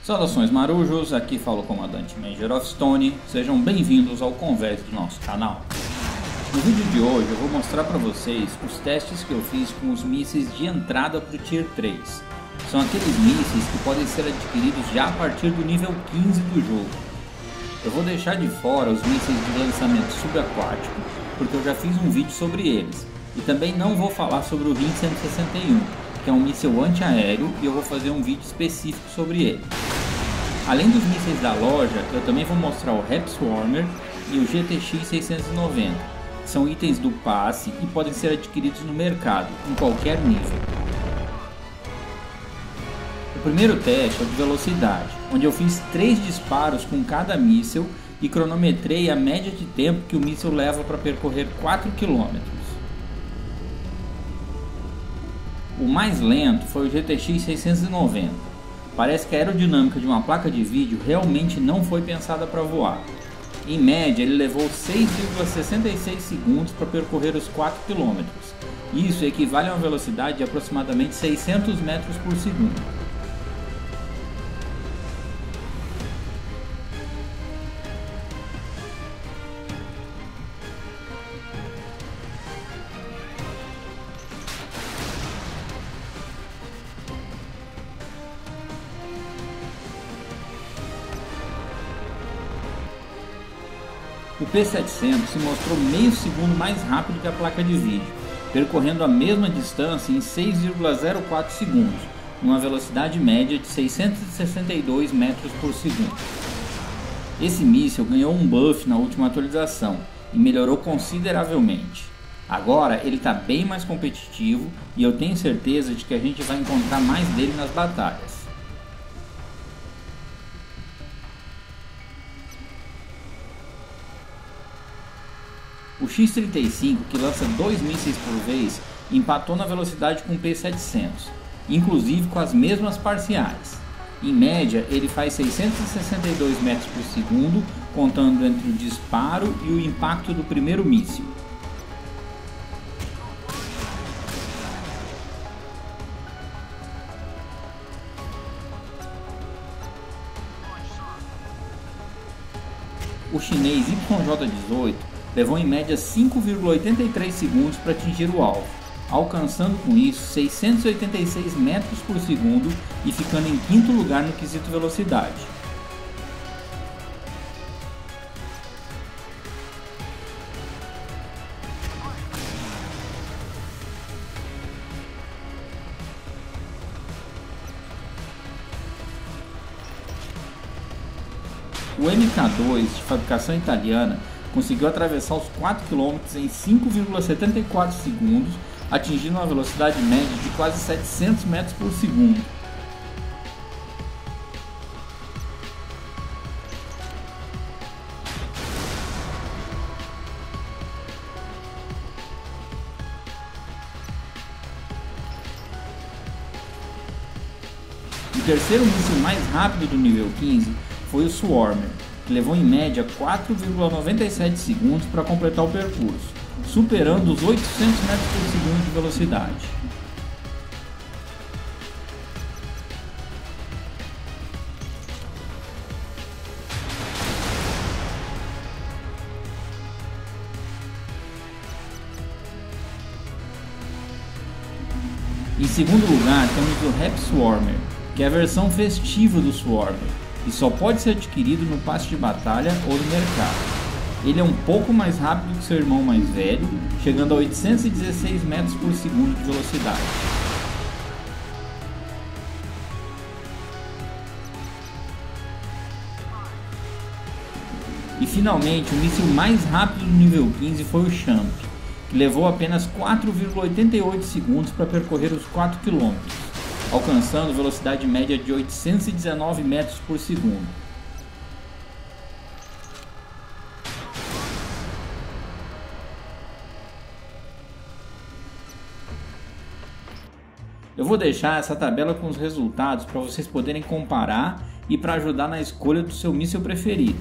Saudações marujos, aqui fala o comandante Major of Stone, sejam bem-vindos ao Converse do nosso canal. No vídeo de hoje eu vou mostrar para vocês os testes que eu fiz com os mísseis de entrada para o Tier 3. São aqueles mísseis que podem ser adquiridos já a partir do nível 15 do jogo. Eu vou deixar de fora os mísseis de lançamento subaquático, porque eu já fiz um vídeo sobre eles, e também não vou falar sobre o RIN 161, que é um míssil antiaéreo, e eu vou fazer um vídeo específico sobre ele. Além dos mísseis da loja, eu também vou mostrar o Hepswarmer e o GTX 690, que são itens do passe e podem ser adquiridos no mercado, em qualquer nível. O primeiro teste é o de velocidade, onde eu fiz 3 disparos com cada míssil e cronometrei a média de tempo que o míssil leva para percorrer 4 km. O mais lento foi o GTX 690. Parece que a aerodinâmica de uma placa de vídeo realmente não foi pensada para voar. Em média, ele levou 6,66 segundos para percorrer os 4 km. Isso equivale a uma velocidade de aproximadamente 600 metros por segundo. O P700 se mostrou meio segundo mais rápido que a placa de vídeo, percorrendo a mesma distância em 6,04 segundos, numa velocidade média de 662 metros por segundo. Esse míssil ganhou um buff na última atualização e melhorou consideravelmente. Agora ele está bem mais competitivo e eu tenho certeza de que a gente vai encontrar mais dele nas batalhas. O X-35, que lança 2 mísseis por vez, empatou na velocidade com o P700, inclusive com as mesmas parciais. Em média, ele faz 662 metros por segundo, contando entre o disparo e o impacto do primeiro míssil. O chinês YJ-18 levou em média 5,83 segundos para atingir o alvo, alcançando com isso 686 metros por segundo e ficando em quinto lugar no quesito velocidade. O MK2, de fabricação italiana, conseguiu atravessar os 4 km em 5,74 segundos, atingindo uma velocidade média de quase 700 metros por segundo. O terceiro míssil mais rápido do nível 15 foi o Swarmer, que levou em média 4,97 segundos para completar o percurso, superando os 800 metros por segundo de velocidade. Em segundo lugar, temos o Hepswarmer, que é a versão festiva do Swarmer, e só pode ser adquirido no passe de batalha ou no mercado. Ele é um pouco mais rápido que seu irmão mais velho, chegando a 816 metros por segundo de velocidade. E finalmente, o míssil mais rápido do nível 15 foi o Champ, que levou apenas 4,88 segundos para percorrer os 4 km. Alcançando velocidade média de 819 metros por segundo. Eu vou deixar essa tabela com os resultados para vocês poderem comparar e para ajudar na escolha do seu míssil preferido.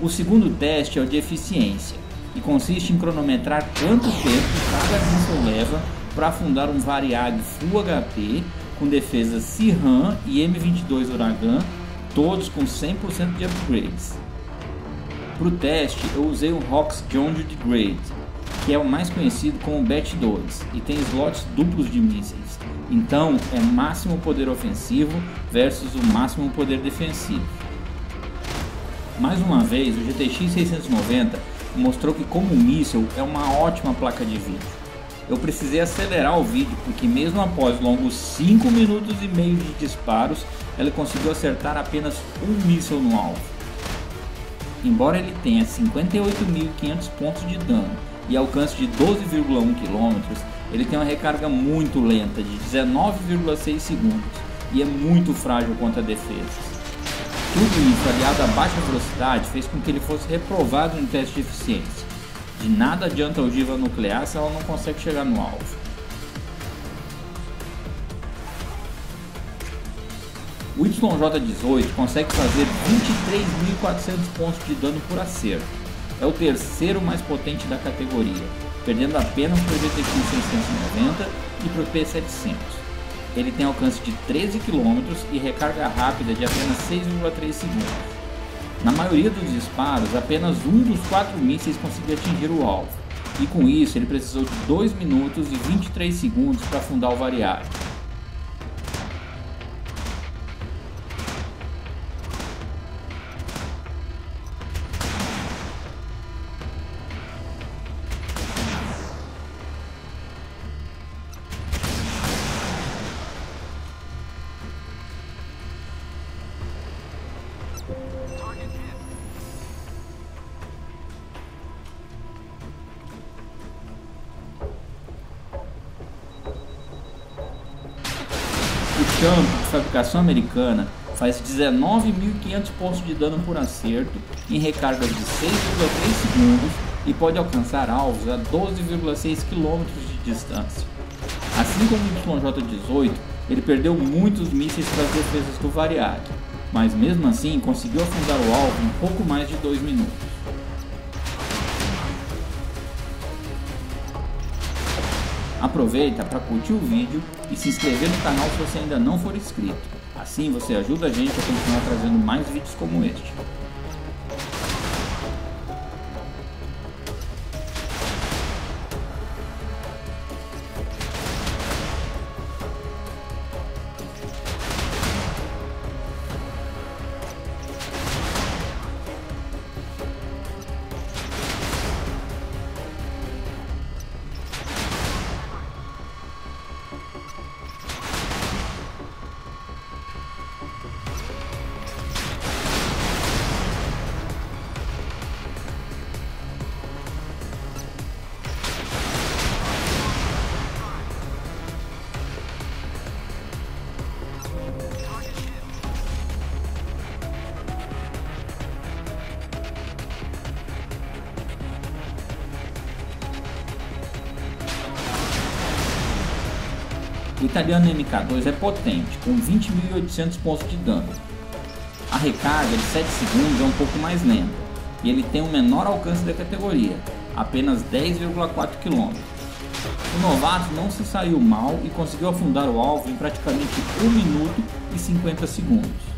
O segundo teste é o de eficiência e consiste em cronometrar quanto tempo cada míssil leva para afundar um Variag Full HP com defesas Sirhan e M22 Uragan, todos com 100% de upgrades. Para o teste eu usei o Hawks Jounded Grade, que é o mais conhecido como BAT-2 e tem slots duplos de mísseis, então é máximo poder ofensivo versus o máximo poder defensivo. Mais uma vez, o GTX 690 mostrou que como míssil é uma ótima placa de vídeo. Eu precisei acelerar o vídeo porque mesmo após longos 5 minutos e meio de disparos, ela conseguiu acertar apenas um míssil no alvo. Embora ele tenha 58.500 pontos de dano e alcance de 12,1 km, ele tem uma recarga muito lenta de 19,6 segundos e é muito frágil contra defesas. Tudo isso, aliado à baixa velocidade, fez com que ele fosse reprovado no teste de eficiência. De nada adianta a ogiva nuclear se ela não consegue chegar no alvo. O YJ-18 consegue fazer 23.400 pontos de dano por acerto. É o terceiro mais potente da categoria, perdendo apenas para o GTX 690 e para o P700. Ele tem alcance de 13 km e recarga rápida de apenas 6,3 segundos. Na maioria dos disparos, apenas um dos 4 mísseis conseguiu atingir o alvo, e com isso ele precisou de 2 minutos e 23 segundos para afundar o Variag. O Champ, de fabricação americana, faz 19.500 pontos de dano por acerto em recargas de 6,3 segundos e pode alcançar alvos a 12,6 km de distância. Assim como o YJ-18, ele perdeu muitos mísseis para as defesas do Variag, mas mesmo assim conseguiu afundar o alvo em pouco mais de 2 minutos. Aproveita para curtir o vídeo e se inscrever no canal se você ainda não for inscrito. Assim você ajuda a gente a continuar trazendo mais vídeos como este. O italiano MK2 é potente, com 20.800 pontos de dano. A recarga de 7 segundos é um pouco mais lenta, e ele tem o menor alcance da categoria, apenas 10,4 km. O novato não se saiu mal e conseguiu afundar o alvo em praticamente 1 minuto e 50 segundos.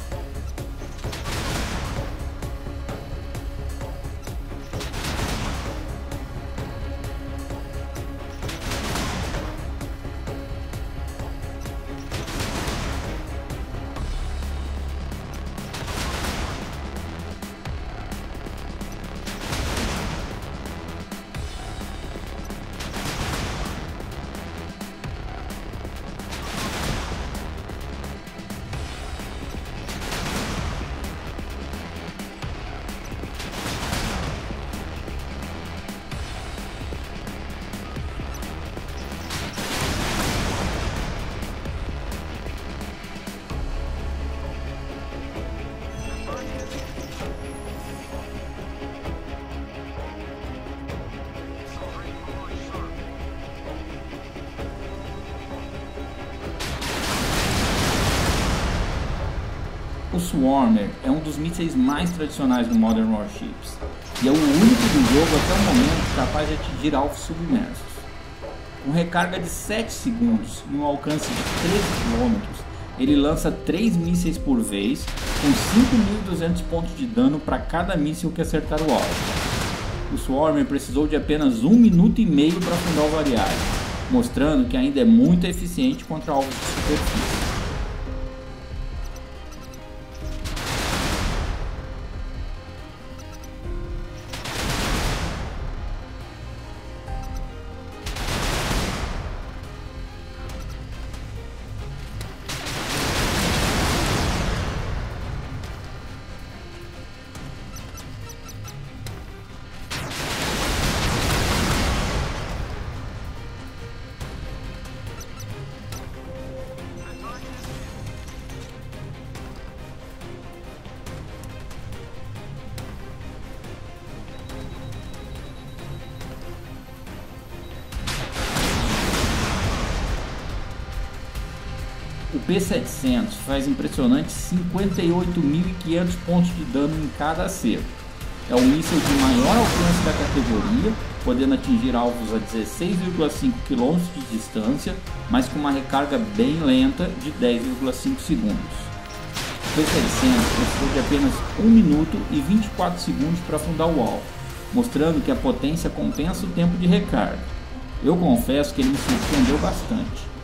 O Swarmer é um dos mísseis mais tradicionais do Modern Warships e é o único do jogo até o momento capaz de atingir alvos submersos. Com recarga de 7 segundos e um alcance de 13 km, ele lança 3 mísseis por vez, com 5.200 pontos de dano para cada míssil que acertar o alvo. O Swarmer precisou de apenas 1 minuto e meio para afundar o Variag, mostrando que ainda é muito eficiente contra alvos de superfície. O P-700 faz impressionantes 58.500 pontos de dano em cada acerto. É o míssil de maior alcance da categoria, podendo atingir alvos a 16,5 km de distância, mas com uma recarga bem lenta de 10,5 segundos. O P-700 precisou de apenas 1 minuto e 24 segundos para afundar o alvo, mostrando que a potência compensa o tempo de recarga. Eu confesso que ele me surpreendeu bastante.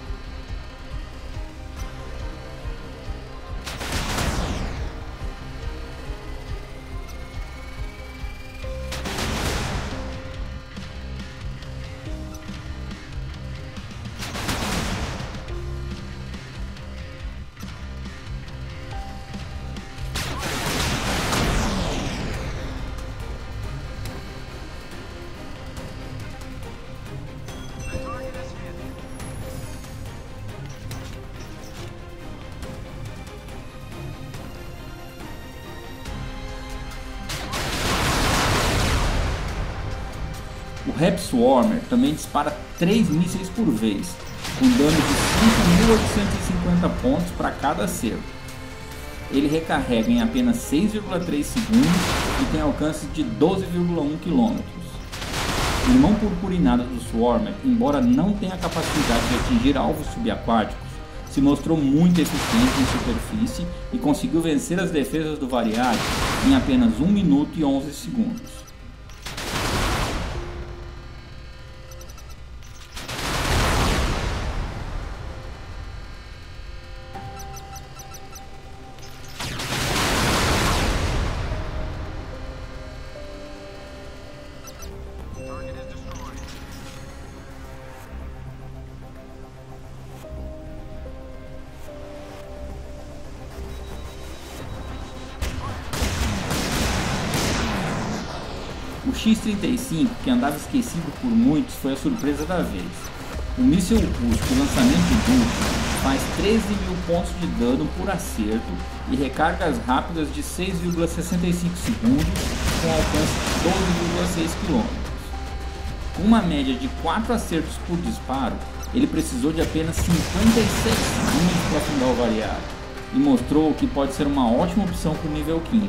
O Rep Swarmer também dispara 3 mísseis por vez, com dano de 5.850 pontos para cada acerto. Ele recarrega em apenas 6,3 segundos e tem alcance de 12,1 km. O irmão purpurinado do Swarmer, embora não tenha a capacidade de atingir alvos subaquáticos, se mostrou muito eficiente em superfície e conseguiu vencer as defesas do Variag em apenas 1 minuto e 11 segundos. O X-35, que andava esquecido por muitos, foi a surpresa da vez. O míssil russo de lançamento duplo faz 13.000 pontos de dano por acerto e recargas rápidas de 6,65 segundos com alcance de 12,6 km. Com uma média de 4 acertos por disparo, ele precisou de apenas 57 segundos para afundar o Variag e mostrou que pode ser uma ótima opção para o nível 15.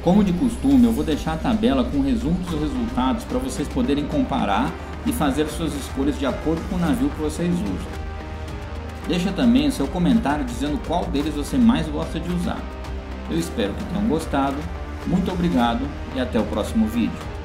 Como de costume, eu vou deixar a tabela com o resumo dos resultados para vocês poderem comparar e fazer suas escolhas de acordo com o navio que vocês usam. Deixa também o seu comentário dizendo qual deles você mais gosta de usar. Eu espero que tenham gostado, muito obrigado e até o próximo vídeo.